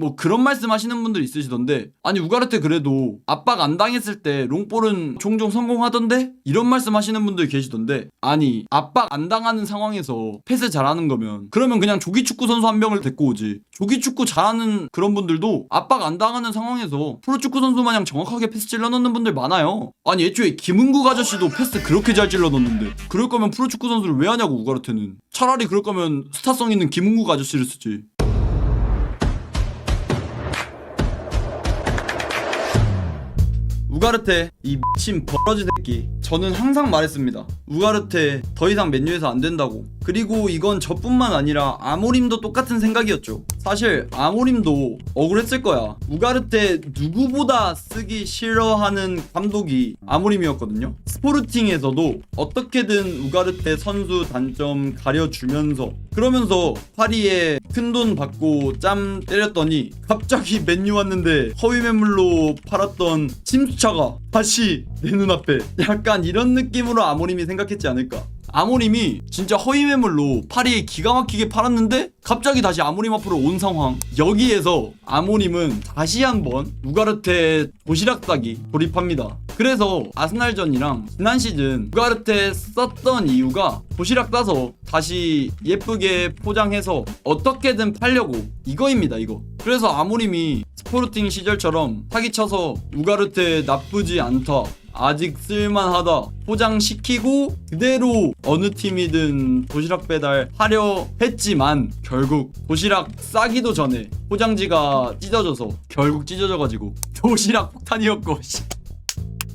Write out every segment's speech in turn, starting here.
뭐 그런 말씀 하시는 분들 있으시던데, 아니 우가르테 그래도 압박 안 당했을 때 롱볼은 종종 성공하던데? 이런 말씀 하시는 분들 계시던데, 아니 압박 안 당하는 상황에서 패스 잘하는 거면 그러면 그냥 조기축구 선수 한 명을 데리고 오지. 조기축구 잘하는 그런 분들도 압박 안 당하는 상황에서 프로축구 선수 마냥 정확하게 패스 찔러 넣는 분들 많아요. 아니 애초에 김은국 아저씨도 패스 그렇게 잘 찔러 넣는데 그럴 거면 프로축구 선수를 왜 하냐고. 우가르테는 차라리 그럴 거면 스타성 있는 김은국 아저씨를 쓰지. 우가르테 이 미친 버러지 새끼, 저는 항상 말했습니다. 우가르테 더 이상 맨유에서 안 된다고. 그리고 이건 저뿐만 아니라 아모림도 똑같은 생각이었죠. 사실 아모림도 억울했을 거야. 우가르테 누구보다 쓰기 싫어하는 감독이 아모림이었거든요. 스포르팅에서도 어떻게든 우가르테 선수 단점 가려주면서, 그러면서 파리에 큰돈 받고 짬 때렸더니 갑자기 맨유 왔는데 허위 매물로 팔았던 침수차가 다시 내 눈앞에. 약간 이런 느낌으로 아모림이 생각했지 않을까. 아모림이 진짜 허위 매물로 파리에 기가 막히게 팔았는데 갑자기 다시 아모림 앞으로 온 상황. 여기에서 아모림은 다시 한번 우가르테 도시락 싸기 돌입합니다. 그래서 아스날전이랑 지난 시즌 우가르테 썼던 이유가 도시락 싸서 다시 예쁘게 포장해서 어떻게든 팔려고, 이거입니다. 이거. 그래서 아모림이 스포르팅 시절처럼 사기쳐서 우가르테 나쁘지 않다, 아직 쓸만하다 포장시키고 그대로 어느 팀이든 도시락 배달하려 했지만 결국 도시락 싸기도 전에 포장지가 찢어져서 결국 찢어져가지고 도시락 폭탄이었고.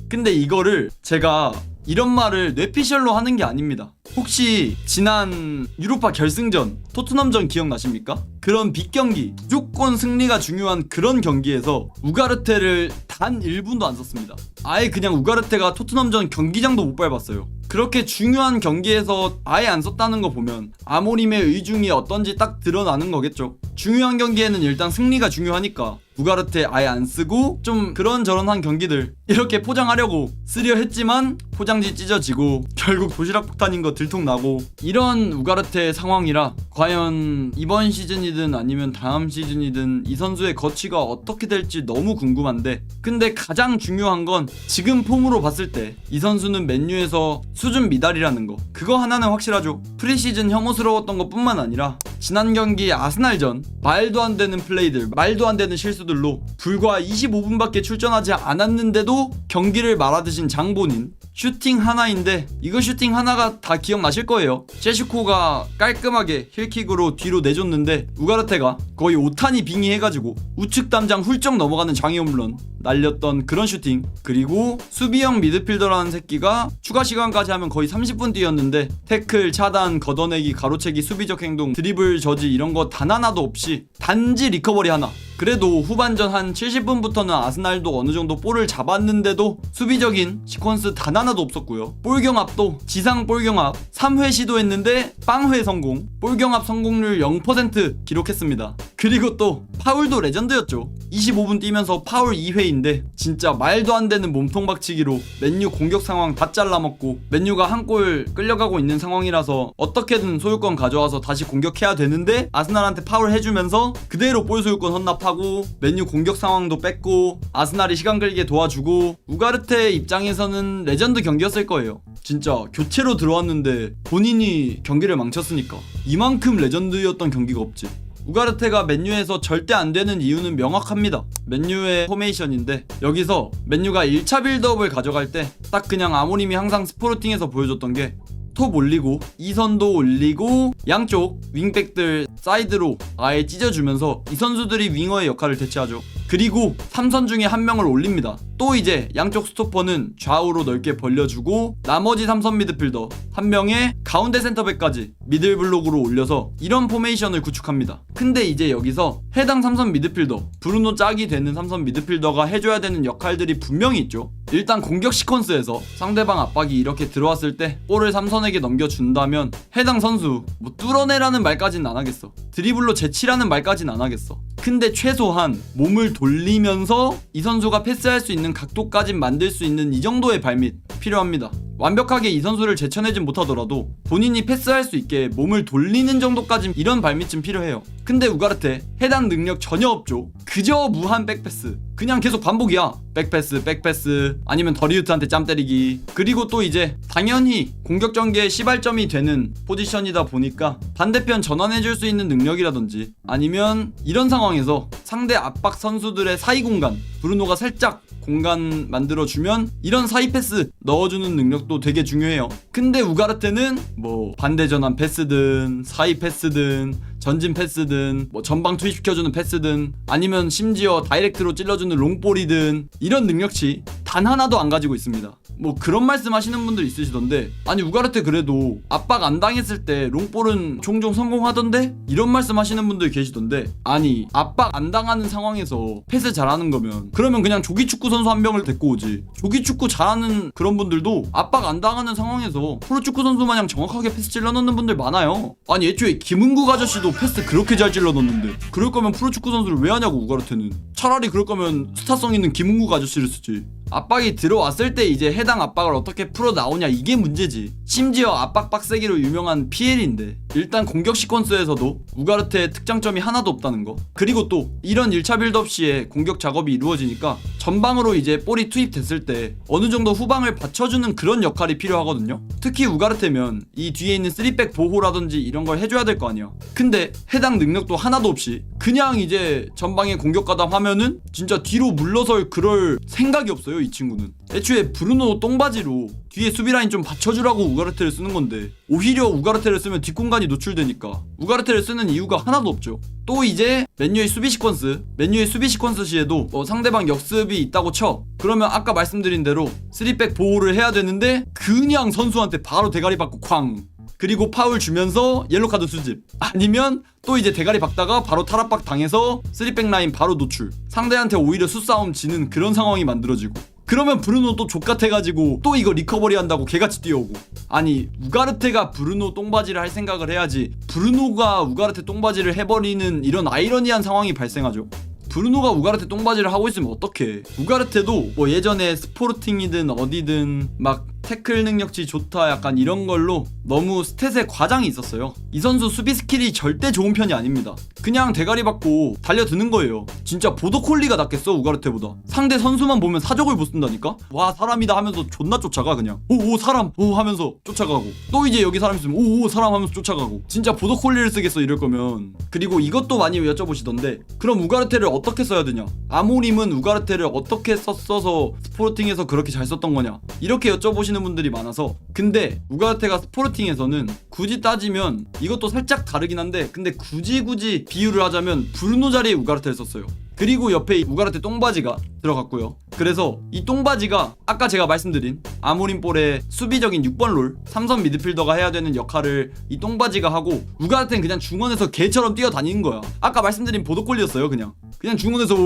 근데 이거를 제가 이런 말을 뇌피셜로 하는 게 아닙니다. 혹시 지난 유로파 결승전 토트넘전 기억나십니까? 그런 빅경기, 무조건 승리가 중요한 그런 경기에서 우가르테를 단 1분도 안 썼습니다. 아예 그냥 우가르테가 토트넘전 경기장도 못 밟았어요. 그렇게 중요한 경기에서 아예 안 썼다는 거 보면 아모림의 의중이 어떤지 딱 드러나는 거겠죠. 중요한 경기에는 일단 승리가 중요하니까 우가르테 아예 안 쓰고 좀 그런저런한 경기들 이렇게 포장하려고 쓰려 했지만 포장지 찢어지고 결국 도시락 폭탄인 거 들통나고, 이런 우가르테 상황이라 과연 이번 시즌이든 아니면 다음 시즌이든 이 선수의 거취가 어떻게 될지 너무 궁금한데, 근데 가장 중요한 건 지금 폼으로 봤을 때 이 선수는 맨유에서 수준 미달이라는 거, 그거 하나는 확실하죠. 프리시즌 혐오스러웠던 것 뿐만 아니라 지난 경기 아스날전 말도 안 되는 플레이들, 말도 안 되는 실수들로 불과 25분밖에 출전하지 않았는데도 경기를 말아드신 장본인. 슈팅 하나인데 이거 슈팅 하나가 다 기억나실 거예요. 제슈코가 깔끔하게 힐킥으로 뒤로 내줬는데 우가르테가 거의 오타니 빙의해가지고 우측 담장 훌쩍 넘어가는 장애 홈런 날렸던 그런 슈팅. 그리고 수비형 미드필더라는 새끼가 추가 시간까지 하면 거의 30분 뛰었는데 태클, 차단, 걷어내기, 가로채기, 수비적 행동, 드리블 저지 이런 거 단 하나도 없이 단지 리커버리 하나. 그래도 후반전 한 70분부터는 아스날도 어느 정도 볼을 잡았는데도 수비적인 시퀀스 단 하나도 없었고요. 볼 경합도 지상 볼 경합 3회 시도했는데 빵회 성공, 볼 경합 성공률 0% 기록했습니다. 그리고 또 파울도 레전드였죠. 25분 뛰면서 파울 2회인데 진짜 말도 안 되는 몸통 박치기로 맨유 공격 상황 다 잘라먹고, 맨유가 한 골 끌려가고 있는 상황이라서 어떻게든 소유권 가져와서 다시 공격해야 되는데 아스날한테 파울 해주면서 그대로 볼 소유권 헌납하고 맨유 공격 상황도 뺐고 아스날이 시간 끌게 도와주고, 우가르테 입장에서는 레전드 경기였을 거예요. 진짜 교체로 들어왔는데 본인이 경기를 망쳤으니까 이만큼 레전드였던 경기가 없지. 우가르테가 맨유에서 절대 안 되는 이유는 명확합니다. 맨유의 포메이션인데 여기서 맨유가 1차 빌드업을 가져갈 때 딱 그냥 아모림이 항상 스포르팅에서 보여줬던 게 톱 올리고 2선도 올리고 양쪽 윙백들 사이드로 아예 찢어주면서 이 선수들이 윙어의 역할을 대체하죠. 그리고 3선 중에 한 명을 올립니다. 또 이제 양쪽 스토퍼는 좌우로 넓게 벌려주고 나머지 3선 미드필더 한 명에 가운데 센터백까지 미들블록으로 올려서 이런 포메이션을 구축합니다. 근데 이제 여기서 해당 3선 미드필더, 브루노 짝이 되는 3선 미드필더가 해줘야 되는 역할들이 분명히 있죠. 일단 공격 시퀀스에서 상대방 압박이 이렇게 들어왔을 때 볼을 3선에게 넘겨준다면 해당 선수 뭐 뚫어내라는 말까지는 안 하겠어, 드리블로 제치라는 말까지는 안 하겠어. 근데 최소한 몸을 돌리면서 이 선수가 패스할 수 있는 각도까진 만들 수 있는 이 정도의 발밑 필요합니다. 완벽하게 이 선수를 제쳐내진 못하더라도 본인이 패스할 수 있게 몸을 돌리는 정도까진 이런 발밑은 필요해요. 근데 우가르테 해당 능력 전혀 없죠. 그저 무한 백패스, 그냥 계속 반복이야. 백패스 아니면 더리우트한테 짬 때리기. 그리고 또 이제 당연히 공격 전개의 시발점이 되는 포지션이다 보니까 반대편 전환해줄 수 있는 능력이라든지 아니면 이런 상황에서 상대 압박 선수들의 사이 공간, 브루노가 살짝 공간 만들어주면 이런 사이 패스 넣어주는 능력도 되게 중요해요. 근데 우가르테는 뭐 반대 전환 패스든 사이 패스든 전진 패스든 뭐 전방 투입시켜주는 패스든 아니면 심지어 다이렉트로 찔러주는 롱볼이든 이런 능력치 단 하나도 안 가지고 있습니다. 뭐 그런 말씀 하시는 분들 있으시던데, 아니 우가르테 그래도 압박 안 당했을 때 롱볼은 종종 성공하던데? 이런 말씀 하시는 분들 계시던데, 아니 압박 안 당하는 상황에서 패스 잘하는 거면 그러면 그냥 조기축구 선수 한 명을 데리고 오지. 조기축구 잘하는 그런 분들도 압박 안 당하는 상황에서 프로축구 선수 마냥 정확하게 패스 찔러 넣는 분들 많아요. 아니 애초에 김은국 아저씨도 패스 그렇게 잘 찔러 넣는데 그럴 거면 프로축구 선수를 왜 하냐고. 우가르테는 차라리 그럴 거면 스타성 있는 김은국 아저씨를 쓰지. 압박이 들어왔을 때 이제 해당 압박을 어떻게 풀어 나오냐, 이게 문제지. 심지어 압박 빡세기로 유명한 PL인데 일단 공격 시퀀스에서도 우가르테의 특장점이 하나도 없다는 거. 그리고 또 이런 1차 빌드업 시에 공격 작업이 이루어지니까 전방으로 이제 볼이 투입됐을 때 어느 정도 후방을 받쳐주는 그런 역할이 필요하거든요. 특히 우가르테면 이 뒤에 있는 3백 보호라든지 이런 걸 해줘야 될 거 아니야. 근데 해당 능력도 하나도 없이 그냥 이제 전방에 공격 가담 하면은 진짜 뒤로 물러설 그럴 생각이 없어요, 이 친구는. 애초에 브루노 똥바지로 뒤에 수비라인 좀 받쳐주라고 우가르테를 쓰는 건데 오히려 우가르테를 쓰면 뒷공간이 노출되니까 우가르테를 쓰는 이유가 하나도 없죠. 또 이제 맨유의 수비 시퀀스 시에도 상대방 역습이 있다고 쳐. 그러면 아까 말씀드린 대로 3백 보호를 해야 되는데 그냥 선수한테 바로 대가리 받고 쾅, 그리고 파울 주면서 옐로카드 수집, 아니면 또 이제 대가리 박다가 바로 탈압박 당해서 3백 라인 바로 노출, 상대한테 오히려 수싸움 지는 그런 상황이 만들어지고, 그러면 브루노 또 족같아가지고 또 이거 리커버리 한다고 개같이 뛰어오고. 아니 우가르테가 브루노 똥바지를 할 생각을 해야지 브루노가 우가르테 똥바지를 해버리는 이런 아이러니한 상황이 발생하죠. 브루노가 우가르테 똥바지를 하고 있으면 어떡해. 우가르테도 뭐 예전에 스포르팅이든 어디든 막 태클 능력치 좋다 약간 이런 걸로 너무 스탯에 과장이 있었어요. 이 선수 수비 스킬이 절대 좋은 편이 아닙니다. 그냥 대가리 받고 달려드는 거예요. 진짜 보더콜리가 낫겠어 우가르테보다. 상대 선수만 보면 사족을 못 쓴다니까. 와 사람이다 하면서 존나 쫓아가. 그냥 오오 사람 오 하면서 쫓아가고, 또 이제 여기 사람 있으면 오오 사람 하면서 쫓아가고. 진짜 보더콜리를 쓰겠어 이럴 거면. 그리고 이것도 많이 여쭤보시던데, 그럼 우가르테를 어떻게 써야 되냐, 아모림은 우가르테를 어떻게 썼어서 스포르팅에서 그렇게 잘 썼던 거냐, 이렇게 여쭤보시는 분들이 많아서. 근데 우가르테가 스포르팅에서는 굳이 따지면 이것도 살짝 다르긴 한데, 근데 굳이 비유를 하자면 브루노 자리에 우가르테를 썼어요. 그리고 옆에 우가르테 똥바지가 들어갔고요. 그래서 이 똥바지가 아까 제가 말씀드린 아모림 볼의 수비적인 6번 롤, 삼선 미드필더가 해야 되는 역할을 이 똥바지가 하고, 우가르테는 그냥 중원에서 개처럼 뛰어다니는 거야. 아까 말씀드린 보도골이었어요. 그냥 중원에서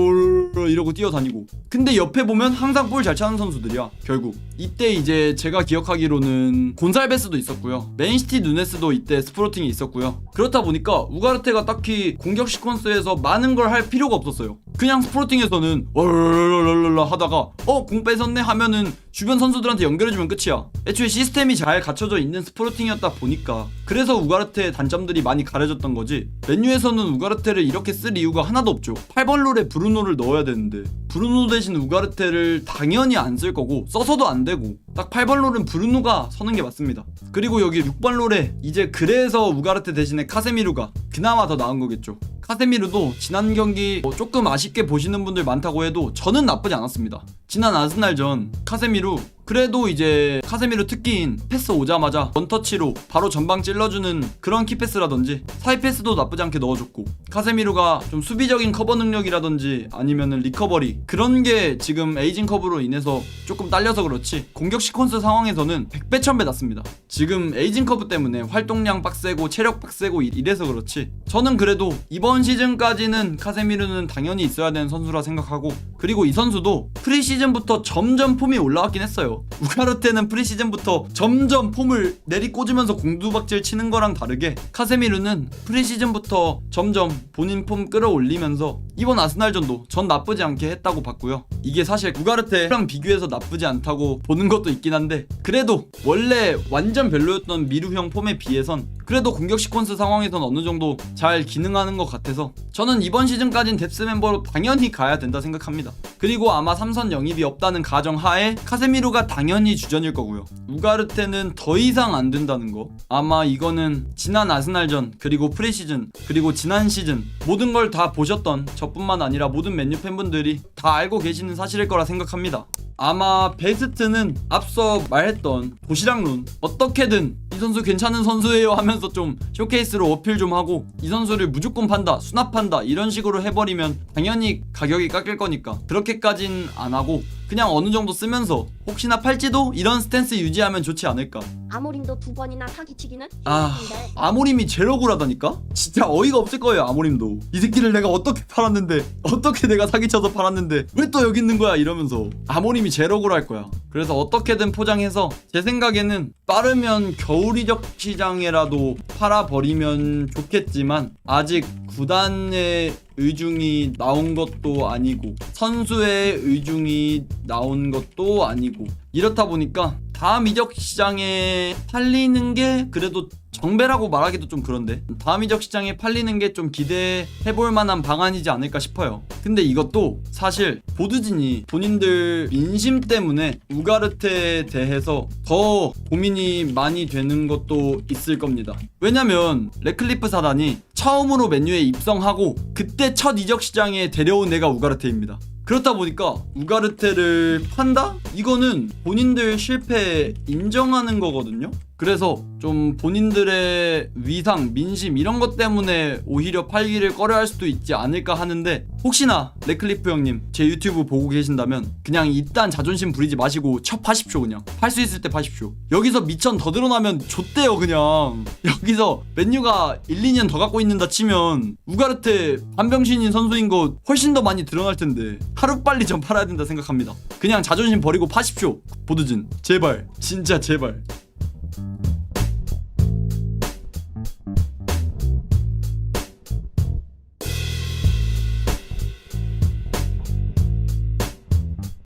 이러고 뛰어다니고. 근데 옆에 보면 항상 볼 잘 차는 선수들이야 결국. 이때 이제 제가 기억하기로는 곤살베스도 있었고요, 맨시티 누네스도 이때 스포르팅이 있었고요. 그렇다 보니까 우가르테가 딱히 공격 시퀀스에서 많은 걸 할 필요가 없었어요. 그냥 스포르팅에서는 랄랄랄랄라 하다가 공 뺏었네 하면은 주변 선수들한테 연결해주면 끝이야. 애초에 시스템이 잘 갖춰져 있는 스포르팅이었다 보니까 그래서 우가르테의 단점들이 많이 가려졌던 거지. 맨유에서는 우가르테를 이렇게 쓸 이유가 하나도 없죠. 8번 롤에 브루노를 넣어야 되는데 브루노 대신 우가르테를 당연히 안 쓸 거고, 써서도 안 되고, 딱 8번 롤은 브루노가 서는 게 맞습니다. 그리고 여기 6번 롤에 이제 그래서 우가르테 대신에 카세미루가 그나마 더 나은 거겠죠. 카세미루도 지난 경기 조금 아쉽게 보시는 분들 많다고 해도 저는 나쁘지 않았습니다. 지난 아스날전 카세미루, 그래도 이제 카세미루 특기인 패스 오자마자 원터치로 바로 전방 찔러주는 그런 키패스라든지 사이 패스도 나쁘지 않게 넣어줬고, 카세미루가 좀 수비적인 커버 능력이라든지 아니면은 리커버리, 그런 게 지금 에이징 커브로 인해서 조금 딸려서 그렇지 공격 시퀀스 상황에서는 100배 1000배 낫습니다. 지금 에이징 커브 때문에 활동량 빡세고 체력 빡세고 이래서 그렇지 저는 그래도 이번 시즌까지는 카세미루는 당연히 있어야 되는 선수라 생각하고, 그리고 이 선수도 프리시즌부터 점점 폼이 올라왔긴 했어요. 맞아요. 우가르테는 프리시즌부터 점점 폼을 내리꽂으면서 공두박질 치는 거랑 다르게 카세미르는 프리시즌부터 점점 본인 폼 끌어올리면서 이번 아스날전도 전 나쁘지 않게 했다고 봤고요. 이게 사실 우가르테랑 비교해서 나쁘지 않다고 보는 것도 있긴 한데 그래도 원래 완전 별로였던 미루형 폼에 비해선 그래도 공격 시퀀스 상황에선 어느 정도 잘 기능하는 것 같아서 저는 이번 시즌까진 뎁스 멤버로 당연히 가야 된다 생각합니다. 그리고 아마 3선 영입이 없다는 가정하에 카세미루가 당연히 주전일 거고요. 우가르테는 더 이상 안 된다는 거, 아마 이거는 지난 아스날전 그리고 프리시즌 그리고 지난 시즌 모든 걸 다 보셨던 저뿐만 아니라 모든 맨유 팬분들이 다 알고 계시는 사실일 거라 생각합니다. 아마 베스트는 앞서 말했던 도시락 룬 어떻게든 이 선수 괜찮은 선수예요 하면서 좀 쇼케이스로 어필 좀 하고 이 선수를 무조건 판다 수납한다 이런 식으로 해버리면 당연히 가격이 깎일 거니까 그렇게까진 안 하고 그냥 어느 정도 쓰면서 혹시나 팔지도 이런 스탠스 유지하면 좋지 않을까. 아모림도 2번이나 사기치기는 아, 힘든데. 아모림이 제일 억울하다니까? 진짜 어이가 없을 거예요. 아모림도 이 새끼를 내가 어떻게 팔았는데 어떻게 내가 사기쳐서 팔았는데 왜 또 여기 있는 거야 이러면서 아모림이 제일 억울할 거야. 그래서 어떻게든 포장해서 제 생각에는 빠르면 겨울 이적 시장에라도 팔아버리면 좋겠지만 아직 구단의 의중이 나온 것도 아니고 선수의 의중이 나온 것도 아니고 이렇다 보니까 다음 이적 시장에 팔리는 게 그래도 정배라고 말하기도 좀 그런데 다음 이적 시장에 팔리는 게 좀 기대해볼 만한 방안이지 않을까 싶어요. 근데 이것도 사실 보드진이 본인들 민심 때문에 우가르테에 대해서 더 고민이 많이 되는 것도 있을 겁니다. 왜냐면 레클리프 사단이 처음으로 맨유에 입성하고 그때 첫 이적 시장에 데려온 애가 우가르테입니다. 그렇다 보니까 우가르테를 판다? 이거는 본인들 실패 인정하는 거거든요. 그래서 좀 본인들의 위상, 민심 이런 것 때문에 오히려 팔기를 꺼려할 수도 있지 않을까 하는데 혹시나 레클리프 형님 제 유튜브 보고 계신다면 그냥 이딴 자존심 부리지 마시고 쳐 파십시오. 그냥 팔 수 있을 때 파십시오. 여기서 미천 더 드러나면 좆대요. 그냥 여기서 맨유가 1, 2년 더 갖고 있는다 치면 우가르테 반병신인 선수인 거 훨씬 더 많이 드러날 텐데 하루빨리 전 팔아야 된다 생각합니다. 그냥 자존심 버리고 파십시오. 보드진 제발 진짜 제발.